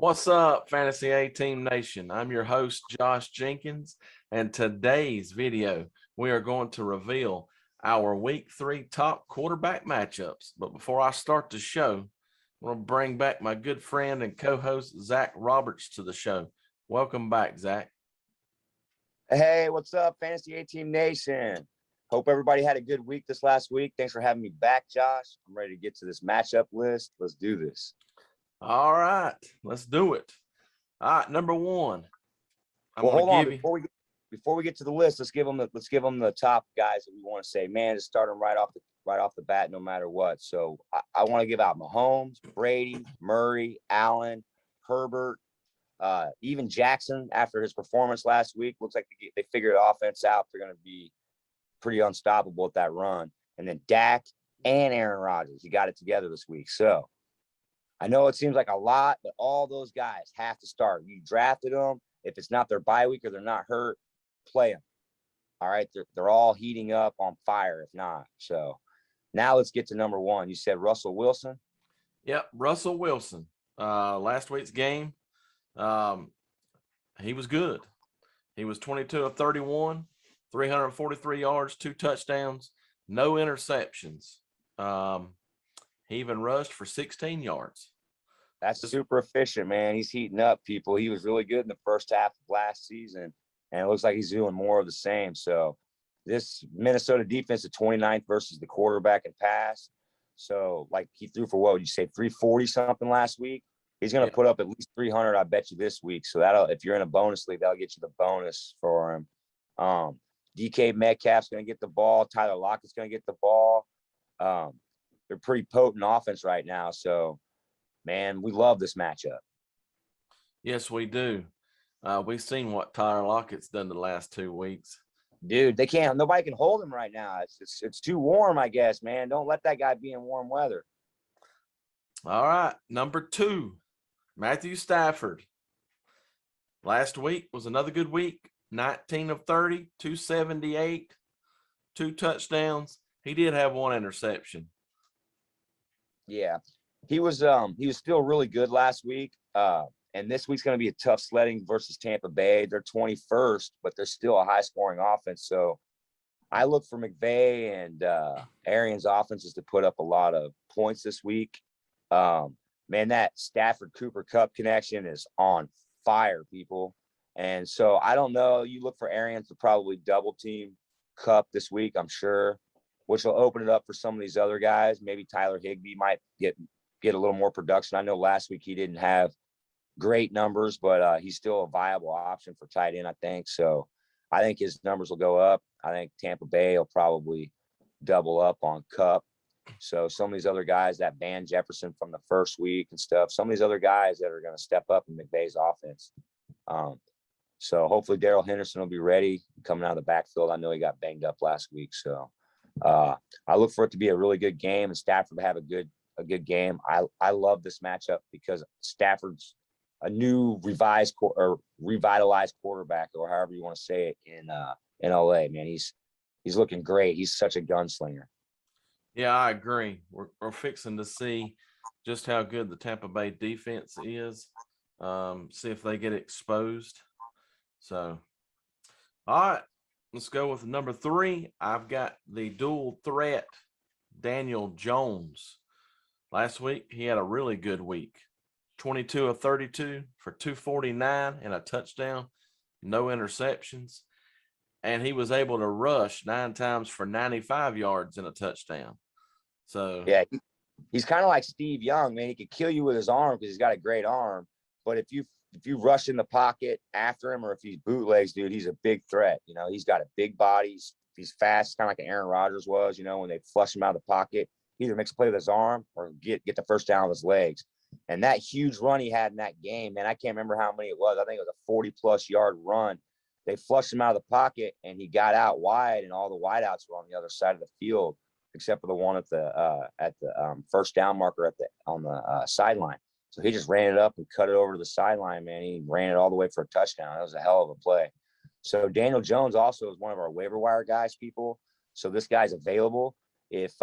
What's up, Fantasy A Team Nation? I'm your host, Josh Jenkins, and today's video, we are going to reveal our Week 3 top quarterback matchups. But before I start the show, I'm going to bring back my good friend and co-host, Zach Roberts, to the show. Welcome back, Zach. Hey, what's up, Fantasy A-Team Nation? Hope everybody had a good week this last week. Thanks for having me back, Josh. I'm ready to get to this matchup list. Let's do this. All right, let's do it. All right, number one. Hold on. Before we get to the list, let's give them the top guys that we want to say. Man, just start them right off the bat, no matter what. So I want to give out Mahomes, Brady, Murray, Allen, Herbert, even Jackson. After his performance last week, looks like they figured the offense out. They're going to be pretty unstoppable at that run. And then Dak and Aaron Rodgers, he got it together this week. So I know it seems like a lot, but all those guys have to start. You drafted them. If it's not their bye week or they're not hurt, play them. All right. They're all heating up on fire, if not. So now let's get to number one. You said Russell Wilson. Yep, Russell Wilson. Last week's game, he was good. He was 22 of 31, 343 yards, 2 touchdowns, no interceptions. He even rushed for 16 yards. That's super efficient, man. He's heating up, people. He was really good in the first half of last season, and it looks like he's doing more of the same. So this Minnesota defense is 29th versus the quarterback and pass. So, like, he threw for, what would you say, 340 something last week? He's going to put up at least 300, I bet you, this week. So that'll, if you're in a bonus league, that'll get you the bonus for him. DK Metcalf's going to get the ball. Tyler Lockett's going to get the ball. They're pretty potent offense right now. So, man, we love this matchup. Yes, we do. We've seen what Tyler Lockett's done the last 2 weeks. Dude, nobody can hold him right now. It's too warm, I guess, man. Don't let that guy be in warm weather. All right, number 2, Matthew Stafford. Last week was another good week. 19 of 30, 278, 2 touchdowns. He did have 1 interception. Yeah, he was still really good last week. And this week's going to be a tough sledding versus Tampa Bay. They're 21st, but they're still a high-scoring offense. So I look for McVay and Arians' offenses to put up a lot of points this week. Man, that Stafford-Cooper Kupp connection is on fire, people. And so I don't know. You look for Arians to probably double-team Kupp this week, I'm sure, which will open it up for some of these other guys. Maybe Tyler Higbee might get a little more production. I know last week he didn't have great numbers, but he's still a viable option for tight end, I think. So I think his numbers will go up. I think Tampa Bay will probably double up on Kupp. So some of these other guys, that Van Jefferson from the first week and stuff, some of these other guys that are going to step up in McVay's offense. So hopefully Darrell Henderson will be ready coming out of the backfield. I know he got banged up last week. So I look for it to be a really good game and Stafford to have a good game. I love this matchup because Stafford's a new revitalized quarterback, or however you want to say it, in LA. Man, he's looking great. He's such a gunslinger. Yeah, I agree. We're fixing to see just how good the Tampa Bay defense is. See if they get exposed. So, all right, let's go with number 3. I've got the dual threat, Daniel Jones. Last week, he had a really good week. 22 of 32 for 249 and a touchdown, no interceptions. And he was able to rush 9 times for 95 yards and a touchdown. So, yeah, he's kind of like Steve Young, man. He could kill you with his arm because he's got a great arm. But if you rush in the pocket after him, or if he's bootlegs, dude, he's a big threat. You know, he's got a big body. He's fast, kind of like Aaron Rodgers was, you know, when they flush him out of the pocket. He either makes a play with his arm or get the first down with his legs. And that huge run he had in that game, man, I can't remember how many it was. I think it was a 40-plus yard run. They flushed him out of the pocket, and he got out wide, and all the wideouts were on the other side of the field, except for the one at the first down marker on the sideline. So he just ran it up and cut it over to the sideline, man. He ran it all the way for a touchdown. That was a hell of a play. So Daniel Jones also is one of our waiver wire guys, people. So this guy's available. If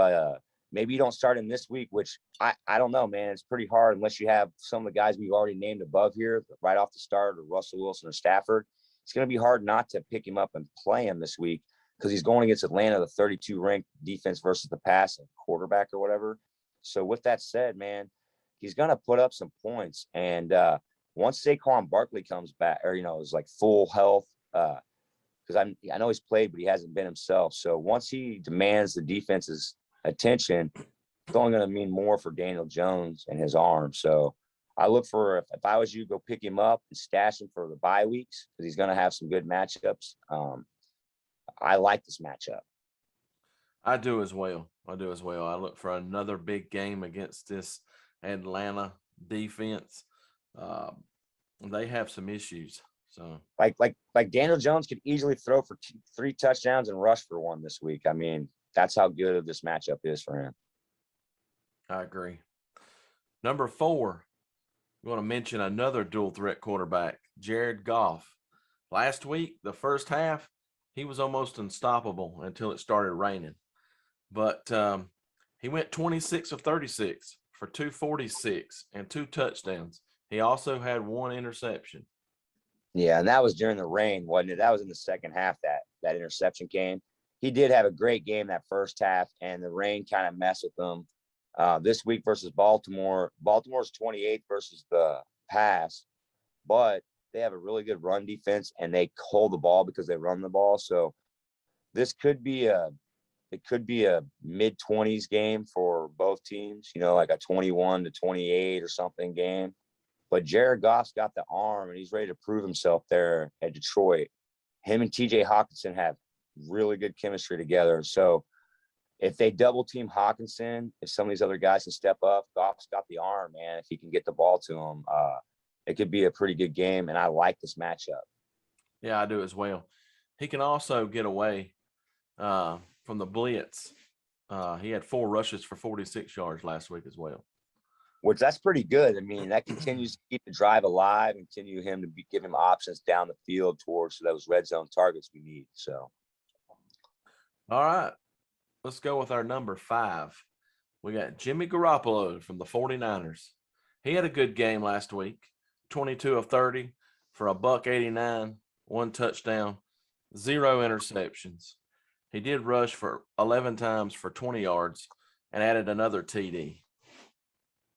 maybe you don't start him this week, which I don't know, man. It's pretty hard unless you have some of the guys we've already named above here right off the start, or Russell Wilson or Stafford. It's going to be hard not to pick him up and play him this week because he's going against Atlanta, the 32 ranked defense versus the pass and quarterback or whatever. So with that said, man, he's going to put up some points. And once Saquon Barkley comes back, or, is like full health, because I know he's played, but he hasn't been himself. So once he demands the defense's attention, it's only going to mean more for Daniel Jones and his arm. So I look for, if I was you, go pick him up and stash him for the bye weeks because he's going to have some good matchups. I like this matchup. I do as well. I look for another big game against this Atlanta defense. They have some issues. So like Daniel Jones could easily throw for 3 touchdowns and rush for 1 this week. I mean, that's how good this matchup is for him. I agree. Number 4, we want to mention another dual threat quarterback, Jared Goff. Last week, the first half, he was almost unstoppable until it started raining. But he went 26 of 36 for 246 and 2 touchdowns. He also had 1 interception. Yeah, and that was during the rain, wasn't it? That was in the second half that interception came. He did have a great game that first half, and the rain kind of messed with him. This week versus Baltimore, Baltimore's 28th versus the pass, but they have a really good run defense, and they hold the ball because they run the ball. So this could be a mid-20s game for both teams, like a 21-28 or something game. But Jared Goff's got the arm, and he's ready to prove himself there at Detroit. Him and TJ Hawkinson have really good chemistry together. So if they double team Hawkinson, if some of these other guys can step up, Goff's got the arm, man. If he can get the ball to him, it could be a pretty good game, and I like this matchup. Yeah, I do as well. He can also get away from the blitz. He had 4 rushes for 46 yards last week as well. Which that's pretty good. I mean, that continues to keep the drive alive and continue him to give him options down the field towards those red zone targets we need. So, all right, let's go with our number 5. We got Jimmy Garoppolo from the 49ers. He had a good game last week, 22 of 30 for $189, 1 touchdown, 0 interceptions. He did rush for 11 times for 20 yards and added another TD.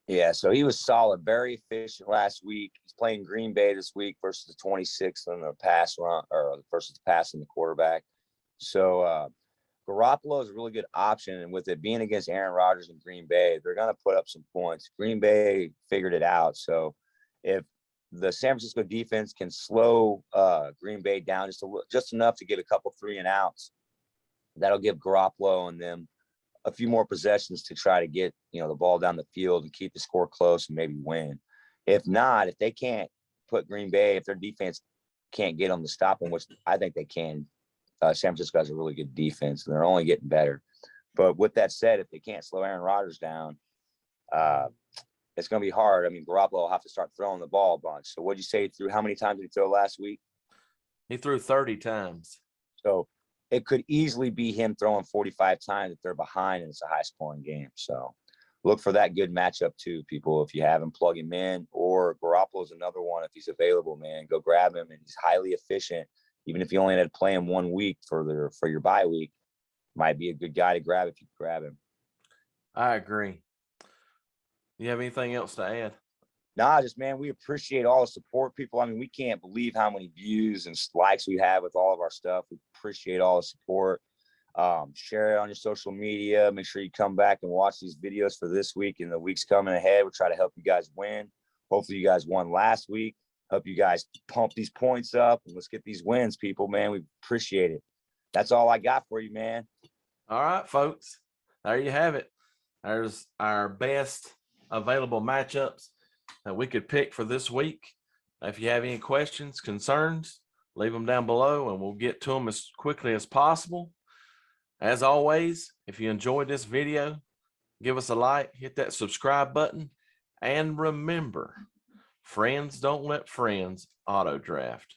Yeah, so he was solid, very efficient last week. He's playing Green Bay this week versus the 26th on the pass run, or versus the passing the quarterback. So Garoppolo is a really good option, and with it being against Aaron Rodgers in Green Bay, they're going to put up some points. Green Bay figured it out. So if the San Francisco defense can slow Green Bay down just enough to get a couple 3-and-outs, that'll give Garoppolo and them a few more possessions to try to get, the ball down the field and keep the score close and maybe win. If not, if they can't put Green Bay, if their defense can't get them to stop them, which I think they can, San Francisco has a really good defense and they're only getting better. But with that said, if they can't slow Aaron Rodgers down, it's going to be hard. I mean, Garoppolo will have to start throwing the ball a bunch. So what'd you say how many times did he throw last week? He threw 30 times. So it could easily be him throwing 45 times if they're behind and it's a high-scoring game. So look for that good matchup too, people. If you have him, plug him in. Or Garoppolo's another one if he's available, man. Go grab him, and he's highly efficient. Even if you only had to play him 1 week for your bye week, might be a good guy to grab if you grab him. I agree. You have anything else to add? Nah, man, we appreciate all the support, people. I mean, we can't believe how many views and likes we have with all of our stuff. We appreciate all the support. Share it on your social media. Make sure you come back and watch these videos for this week and the weeks coming ahead. We'll try to help you guys win. Hopefully you guys won last week. Hope you guys pump these points up and let's get these wins, people, man. We appreciate it. That's all I got for you, man. All right, folks. There you have it. There's our best available matchups that we could pick for this week. If you have any questions, concerns, leave them down below and we'll get to them as quickly as possible. As always, if you enjoyed this video, give us a like, hit that subscribe button, and remember, friends don't let friends auto draft.